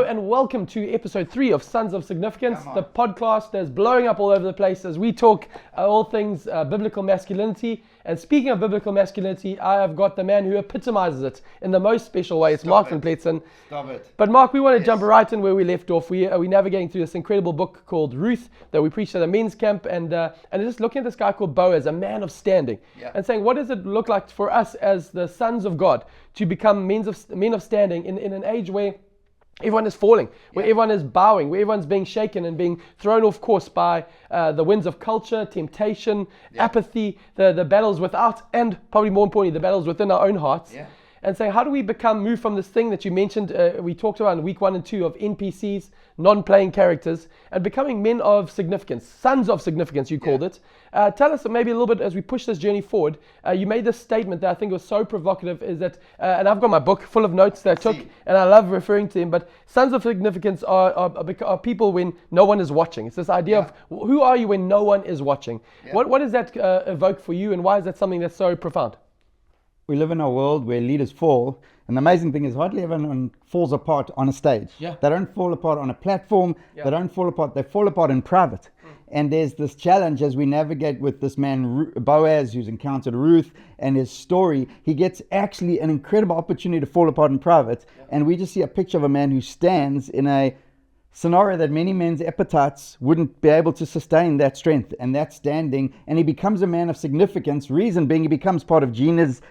and welcome to episode 3 of Sons of Significance, the podcast that's blowing up all over the place as we talk all things biblical masculinity. And speaking of biblical masculinity, I have got the man who epitomizes it in the most special way. It's Mark Van Pletsen. Stop it. But Mark, we want to jump right in where we left off. We're navigating through this incredible book called Ruth that we preached at a men's camp, and just looking at this guy called Boaz, a man of standing, and saying, what does it look like for us as the sons of God to become men of standing in an age where everyone is falling, where everyone is bowing, where everyone's being shaken and being thrown off course by the winds of culture, temptation, apathy, the battles without, and probably more importantly, the battles within our own hearts. And saying, how do we move from this thing that you mentioned, we talked about in week 1 and 2 of NPCs, non-playing characters, and becoming men of significance, sons of significance, you called it. Tell us maybe a little bit as we push this journey forward. You made this statement that I think was so provocative, is that, and I've got my book full of notes that I took, and I love referring to them, but sons of significance are people when no one is watching. It's this idea of who are you when no one is watching? What does that evoke for you, and why is that something that's so profound? We live in a world where leaders fall, and the amazing thing is hardly everyone falls apart on a stage. They don't fall apart on a platform. They don't fall apart. They fall apart in private. And there's this challenge as we navigate with this man Boaz, who's encountered Ruth, and his story. He gets actually an incredible opportunity to fall apart in private, and we just see a picture of a man who stands in a scenario that many men's appetites wouldn't be able to sustain that strength and that standing, and he becomes a man of significance, reason being he becomes part of Jesus'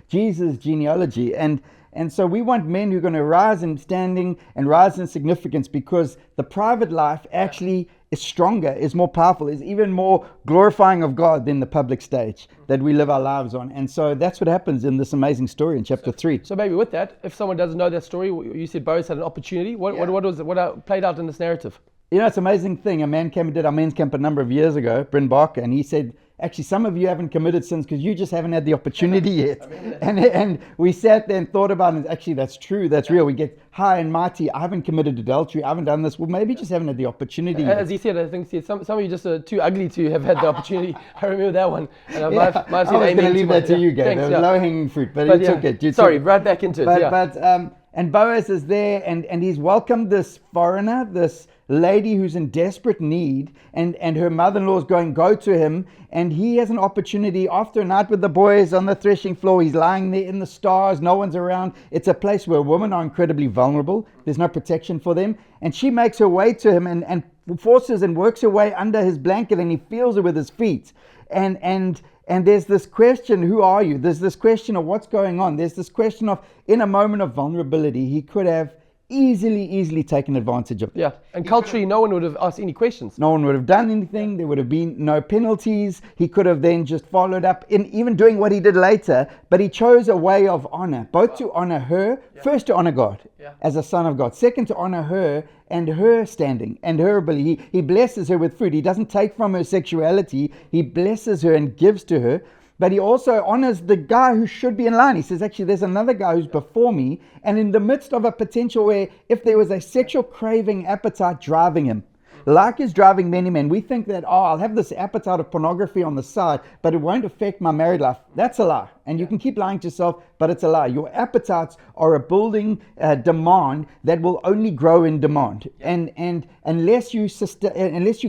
genealogy. And so we want men who are going to rise in standing and rise in significance, because the private life actually is stronger, is more powerful, is even more glorifying of God than the public stage that we live our lives on. And so that's what happens in this amazing story in chapter 3. So maybe with that, if someone doesn't know that story, you said Boaz had an opportunity. What played out in this narrative? You know, it's an amazing thing. A man came and did our men's camp a number of years ago, Bryn Barker, and he said, actually, some of you haven't committed sins because you just haven't had the opportunity yet. And we sat there and thought about it, and actually that's true, that's real. We get high and mighty. I haven't committed adultery, I haven't done this. Well, maybe just haven't had the opportunity yet. As he said, I think some of you just are too ugly to have had the opportunity. I remember that one. And I might have I was going to leave that to you, Gabe. It was low-hanging fruit, but it's okay. Sorry, right back into it. And Boaz is there, and he's welcomed this foreigner, this lady who's in desperate need, and her mother-in-law is going, go to him, and he has an opportunity after a night with the boys on the threshing floor. He's lying there in the stars, no one's around. It's a place where women are incredibly vulnerable. There's no protection for them, and she makes her way to him and forces and works her way under his blanket, and he feels her with his feet. And there's this question, who are you? There's this question of what's going on. There's this question of, in a moment of vulnerability, he could have easily taken advantage of it. And culturally, no one would have asked any questions. No one would have done anything. There would have been no penalties. He could have then just followed up in even doing what he did later, but he chose a way of honor, both to honor her, first to honor God as a son of God, second to honor her and her standing and her ability. He blesses her with food. He doesn't take from her sexuality. He blesses her and gives to her. But he also honors the guy who should be in line. He says, actually, there's another guy who's before me. And in the midst of a potential where if there was a sexual craving appetite driving him, like is driving many men, we think that, I'll have this appetite of pornography on the side, but it won't affect my married life. That's a lie. And you can keep lying to yourself, but it's a lie. Your appetites are a building demand that will only grow in demand. And unless you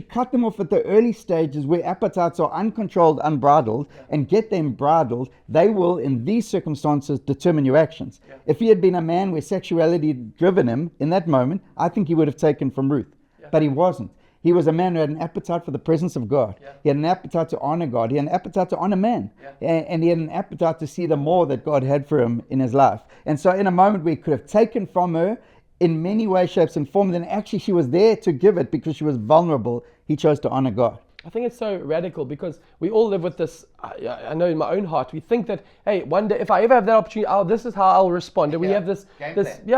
cut them off at the early stages where appetites are uncontrolled, unbridled, and get them bridled, they will, in these circumstances, determine your actions. If he had been a man where sexuality had driven him in that moment, I think he would have taken from Ruth. But he wasn't. He was a man who had an appetite for the presence of God. He had an appetite to honor God. He had an appetite to honor man. And he had an appetite to see the more that God had for him in his life. And so in a moment where he could have taken from her in many ways, shapes, and forms, and actually she was there to give it because she was vulnerable, he chose to honor God. I think it's so radical because we all live with this, I know in my own heart, we think that, hey, one day, if I ever have that opportunity, this is how I'll respond. And we have this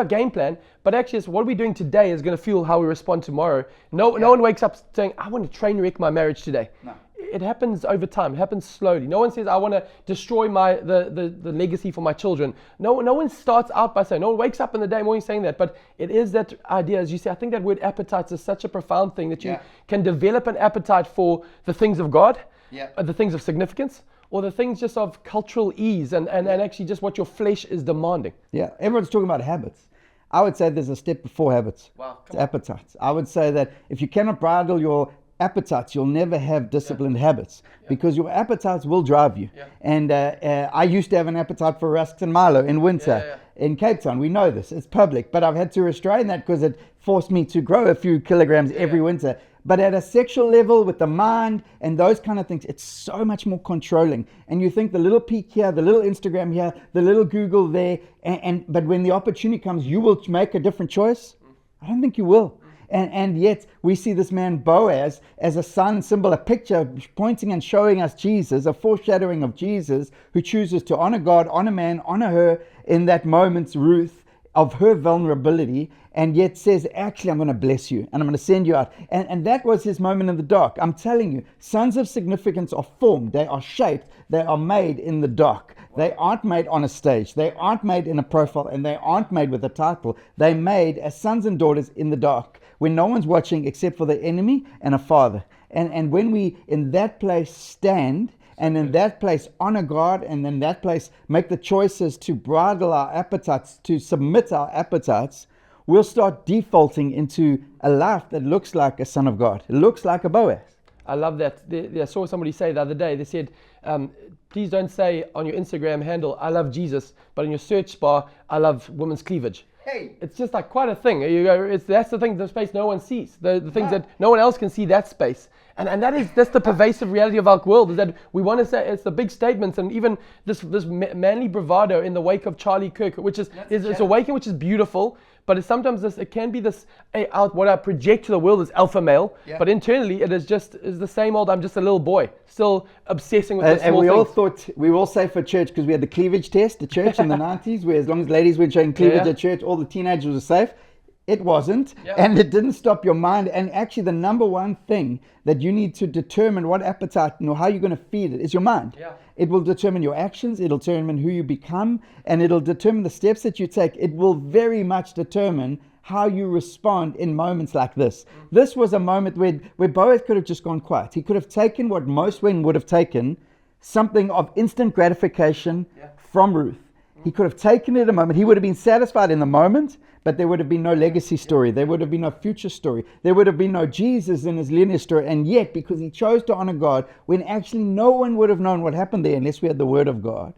game plan. But actually, it's what we're doing today is going to fuel how we respond tomorrow. No one wakes up saying, I want to train wreck my marriage today. No. It happens over time. It happens slowly. No one says, I want to destroy the legacy for my children. No one starts out by saying, no one wakes up in the day morning saying that. But it is that idea, as you say, I think that word appetite is such a profound thing that you can develop an appetite for the things of God, the things of significance, or the things just of cultural ease and actually just what your flesh is demanding. Yeah, everyone's talking about habits. I would say there's a step before habits. Wow, It's appetites. I would say that if you cannot bridle your appetites, you'll never have disciplined habits, because your appetites will drive you. And I used to have an appetite for rusks and Milo in winter in Cape Town. We know this, it's public, but I've had to restrain that because it forced me to grow a few kilograms every winter. But at a sexual level, with the mind and those kind of things, it's so much more controlling. And you think the little peek here, the little Instagram here, the little Google there, but when the opportunity comes, you will make a different choice. I don't think you will. And yet we see this man Boaz as a sign symbol, a picture pointing and showing us Jesus, a foreshadowing of Jesus, who chooses to honor God, honor man, honor her in that moment's Ruth of her vulnerability, and yet says, actually, I'm going to bless you and I'm going to send you out. And that was his moment in the dark. I'm telling you, sons of significance are formed, they are shaped, they are made in the dark. They aren't made on a stage, they aren't made in a profile, and they aren't made with a title. They're made as sons and daughters in the dark, when no one's watching except for the enemy and a father. And when we in that place stand, and in that place honor God, and in that place make the choices to bridle our appetites, to submit our appetites, we'll start defaulting into a life that looks like a son of God. It looks like a Boaz. I love that. I saw somebody say the other day, they said, please don't say on your Instagram handle, I love Jesus, but in your search bar, I love women's cleavage. Hey. It's just like quite a thing. That's the thing, the space no one sees. The things that no one else can see, that space. And that's the pervasive reality of our world, is that we want to say, it's the big statements, and even this manly bravado in the wake of Charlie Kirk, which is a awakening, which is beautiful, but it's sometimes it can be this, what I project to the world is alpha male, but internally it is the same old, I'm just a little boy, still obsessing with the small things. We were all safe for church because we had the cleavage test at church in the 90s, where as long as ladies weren't showing cleavage at church, all the teenagers were safe. It wasn't, and it didn't stop your mind. And actually, the number one thing that you need to determine what appetite or how you're going to feed it is your mind. It will determine your actions, it'll determine who you become, and it'll determine the steps that you take. It will very much determine how you respond in moments like this. This was a moment where Boaz could have just gone quiet. He could have taken what most women would have taken, something of instant gratification from Ruth. He could have taken it a moment. He would have been satisfied in the moment, but there would have been no legacy story. There would have been no future story. There would have been no Jesus in his lineage story. And yet, because he chose to honor God, when actually no one would have known what happened there unless we had the word of God,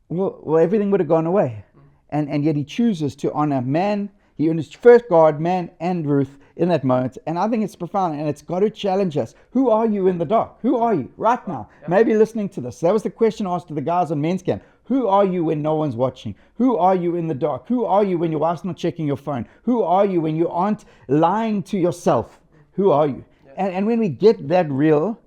well, everything would have gone away. And yet he chooses to honor man. He honors first God, man, and Ruth in that moment. And I think it's profound, and it's got to challenge us. Who are you in the dark? Who are you right now? Maybe listening to this. That was the question asked to the guys on Men's Camp. Who are you when no one's watching? Who are you in the dark? Who are you when your wife's not checking your phone? Who are you when you aren't lying to yourself? Who are you? And when we get that real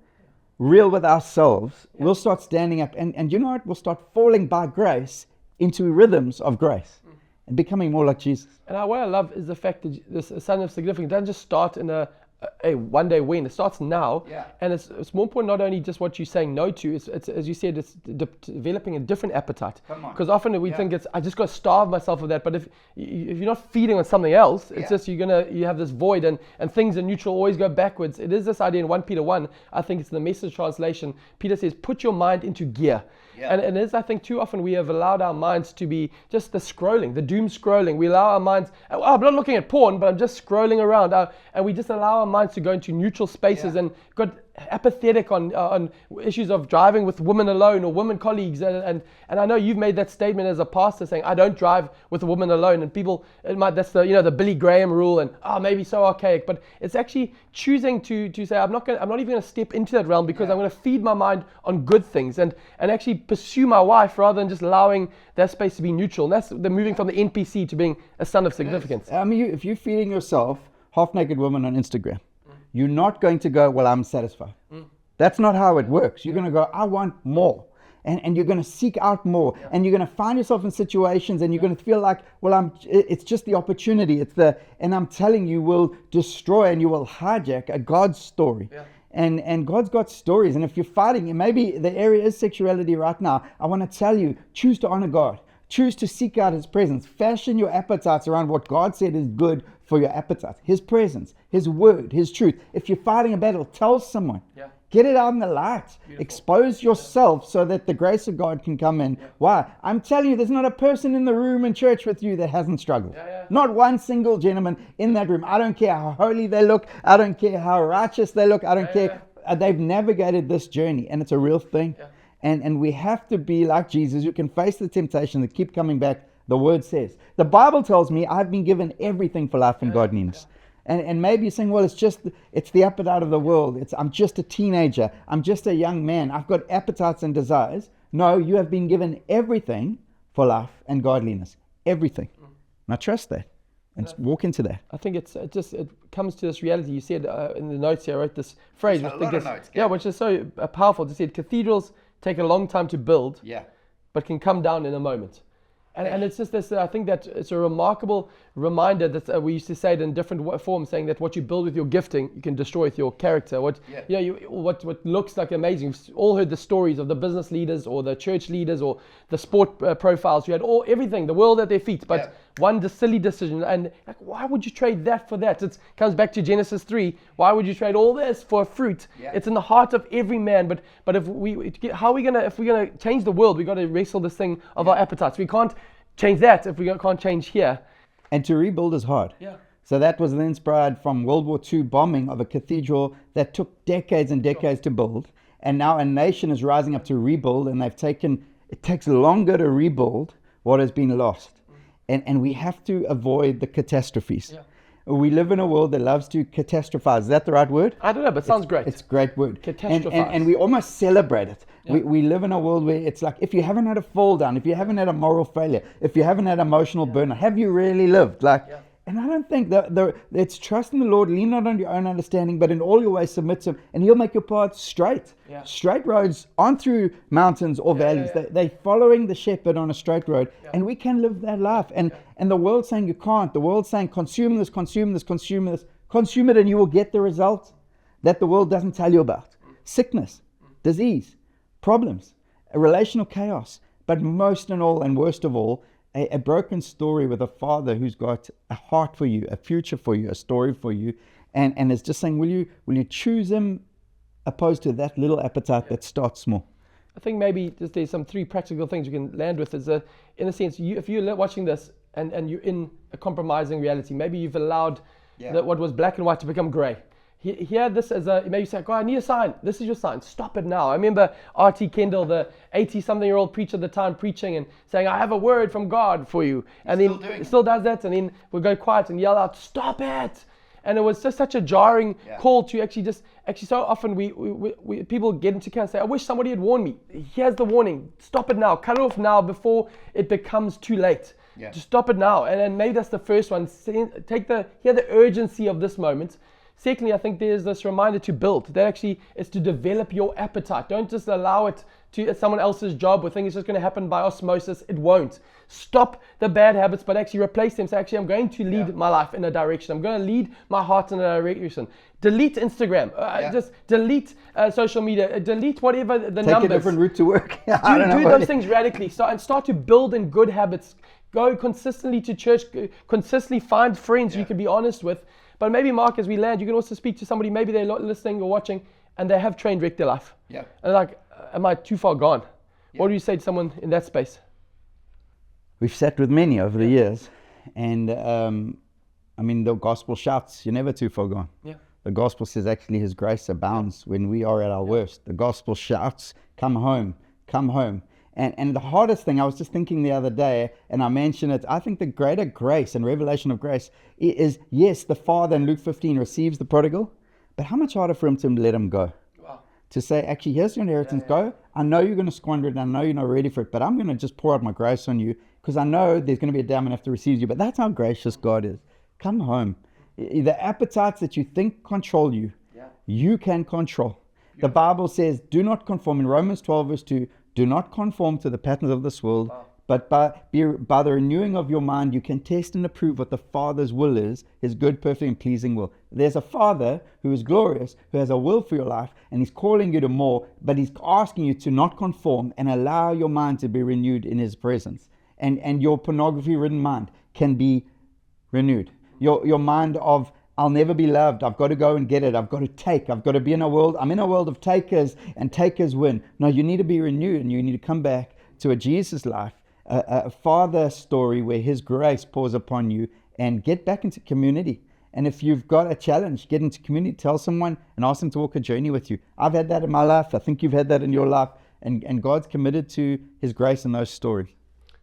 with ourselves, we'll start standing up. And you know what? We'll start falling by grace into rhythms of grace and becoming more like Jesus. And what I love is the fact that this son of significance doesn't just start in a one-day win. It starts now, and it's more important not only just what you're saying no to. It's as you said, it's developing a different appetite. Because often we think I just got to starve myself of that. But if you're not feeding on something else, it's just you have this void, and things in neutral always go backwards. It is this idea in 1 Peter 1. I think it's the Message translation. Peter says, "Put your mind into gear." And it is, I think, too often we have allowed our minds to be just the scrolling, the doom scrolling. We allow our minds, I'm not looking at porn, but I'm just scrolling around. And we just allow our minds to go into neutral spaces and got apathetic on issues of driving with women alone or women colleagues. And I know you've made that statement as a pastor saying, I don't drive with a woman alone. And people, that's the Billy Graham rule, and maybe so archaic. But it's actually choosing to say, I'm not even going to step into that realm because I'm going to feed my mind on good things and actually pursue my wife rather than just allowing that space to be neutral. And that's the moving from the NPC to being a son of significance. I mean, if you're feeding yourself half-naked women on Instagram, you're not going to go, well, I'm satisfied. That's not how it works. You're going to go, I want more. And you're going to seek out more. And you're going to find yourself in situations and you're going to feel like, well, it's just the opportunity. And I'm telling you, will destroy and you will hijack a God's story. And God's got stories. And if you're fighting, and maybe the area is sexuality right now, I want to tell you, choose to honor God. Choose to seek out his presence. Fashion your appetites around what God said is good for your appetite. His presence, his word, his truth. If you're fighting a battle, tell someone. Get it out in the light. Expose yourself so that the grace of God can come in. Why? I'm telling you, there's not a person in the room in church with you that hasn't struggled. Not one single gentleman in that room. I don't care how holy they look. I don't care how righteous they look. I don't care. They've navigated this journey, and it's a real thing. And we have to be like Jesus, who can face the temptation that keep coming back. The word says. The Bible tells me I've been given everything for life and godliness. And maybe you're saying, well, it's the appetite of the world. I'm just a teenager. I'm just a young man. I've got appetites and desires. No, you have been given everything for life and godliness. Everything. Now trust that and walk into that. I think it comes to this reality. You said in the notes here, I wrote this phrase. Which is so powerful. You said cathedrals take a long time to build, but can come down in a moment. And it's just this, I think that it's a remarkable reminder that we used to say it in different forms, saying that what you build with your gifting, you can destroy with your character. What looks like amazing. We've all heard the stories of the business leaders or the church leaders or the sport profiles who had everything, the world at their feet, but one silly decision. And like, why would you trade that for that? It comes back to Genesis 3. Why would you trade all this for fruit? It's in the heart of every man. But if we're gonna change the world, we got to wrestle this thing of our appetites. We can't change that if we can't change here. And to rebuild is hard. So that was then inspired from World War II bombing of a cathedral that took decades and decades to build. And now a nation is rising up to rebuild, and it takes longer to rebuild what has been lost. And we have to avoid the catastrophes. We live in a world that loves to catastrophize. Is that the right word? I don't know, but it sounds great. It's a great word. Catastrophize. And we almost celebrate it. We live in a world where it's like, if you haven't had a fall down, if you haven't had a moral failure, if you haven't had emotional burnout, have you really lived? And I don't think that it's trust in the Lord, lean not on your own understanding, but in all your ways submit to Him, and He'll make your paths straight. Straight roads aren't through mountains or valleys. They're following the shepherd on a straight road, and we can live that life. And the world's saying you can't. The world's saying consume this, consume this, consume this. Consume it and you will get the results that the world doesn't tell you about. Sickness, disease, problems, a relational chaos, but most and all and worst of all, a broken story with a father who's got a heart for you, a future for you, a story for you, and is just saying, will you choose Him opposed to that little appetite that starts small? I think maybe there's some 3 practical things you can land with. In a sense, if you're watching this and you're in a compromising reality, maybe you've allowed what was black and white to become grey. Hear this as maybe you say, God, I need a sign. This is your sign. Stop it now. I remember R.T. Kendall, the 80-something-year-old preacher at the time, preaching and saying, I have a word from God for you. And then still does that. And then we'll go quiet and yell out, stop it. And it was just such a jarring call to actually so often we people get into care and say, I wish somebody had warned me. Here's the warning. Stop it now. Cut it off now before it becomes too late. Just stop it now. And then maybe that's the first one. Hear the urgency of this moment. Secondly, I think there's this reminder to build. That actually is to develop your appetite. Don't just allow it to someone else's job or think it's just going to happen by osmosis. It won't. Stop the bad habits, but actually replace them. So actually, I'm going to lead my life in a direction. I'm going to lead my heart in a direction. Delete Instagram. Just delete social media. Delete whatever the numbers. Take a different route to work. do those things radically. Start to build in good habits. Go consistently to church. Consistently find friends you can be honest with. But maybe, Mark, as we land, you can also speak to somebody, maybe they're listening or watching, and they have train wrecked their life. And like, am I too far gone? What do you say to someone in that space? We've sat with many over the years, and the gospel shouts, you're never too far gone. The gospel says actually His grace abounds when we are at our worst. The gospel shouts, come home, come home. And the hardest thing, I was just thinking the other day, and I mentioned it, I think the greater grace and revelation of grace is, yes, the Father in Luke 15 receives the prodigal, but how much harder for Him to let him go? To say, actually, here's your inheritance, go. I know you're going to squander it, and I know you're not ready for it, but I'm going to just pour out my grace on you, because I know there's going to be a damn enough to receive you. But that's how gracious God is. Come home. The appetites that you think control you, you can control. The Bible says, do not conform, in Romans 12 verse 2, do not conform to the patterns of this world, but by the renewing of your mind, you can test and approve what the Father's will is, His good, perfect, and pleasing will. There's a Father who is glorious, who has a will for your life, and He's calling you to more, but He's asking you to not conform and allow your mind to be renewed in His presence. And your pornography-ridden mind can be renewed. Your mind of I'll never be loved. I've got to go and get it. I've got to take. I've got to be in a world. I'm in a world of takers, and takers win. No, you need to be renewed, and you need to come back to a Jesus life, a Father story where His grace pours upon you, and get back into community. And if you've got a challenge, get into community, tell someone, and ask them to walk a journey with you. I've had that in my life. I think you've had that in your life. And God's committed to His grace in those stories.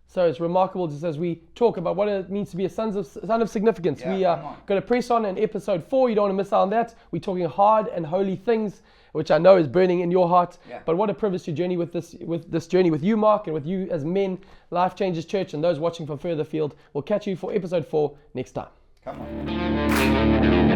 So it's remarkable just as we talk about what it means to be a son of significance. We are going to press on in episode 4. You don't want to miss out on that. We're talking hard and holy things, which I know is burning in your heart. Yeah. But what a privilege to journey with this journey with you, Mark, and with you as men, Life Changes Church, and those watching from further field. We'll catch you for episode 4 next time. Come on.